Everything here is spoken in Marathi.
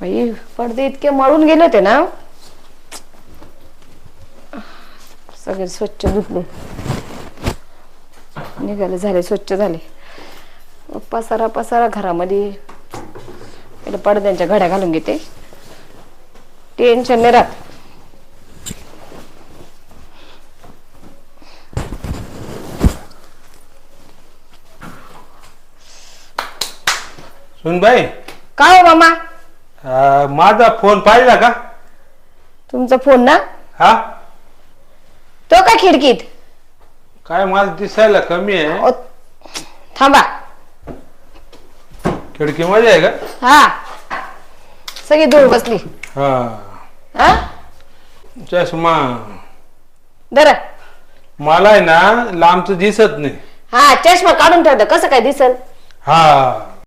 बाई पडदे इतके मळून गेले होते ना, सगळे स्वच्छ धुतले, निघाले, झाले, स्वच्छ झाले. पसारा पसारा घरामध्ये. पहिले पडद्यांच्या घड्या घालून घेते, टेन्शन नाही राहत. सुनबाई, काय हो मामा? माझा फोन पाहिला का? तुमचा फोन ना? हा. तो का खिडकीत? काय मला दिसायला कमी आहे. थांबा. खिडकीमध्ये आहे का? हा, सगळी धूळ बसली. हा. हा, चष्मा दर. मला आहे ना लांबच दिसत नाही. हा, चष्मा काढून ठेवता, कसं काय दिसल? हा.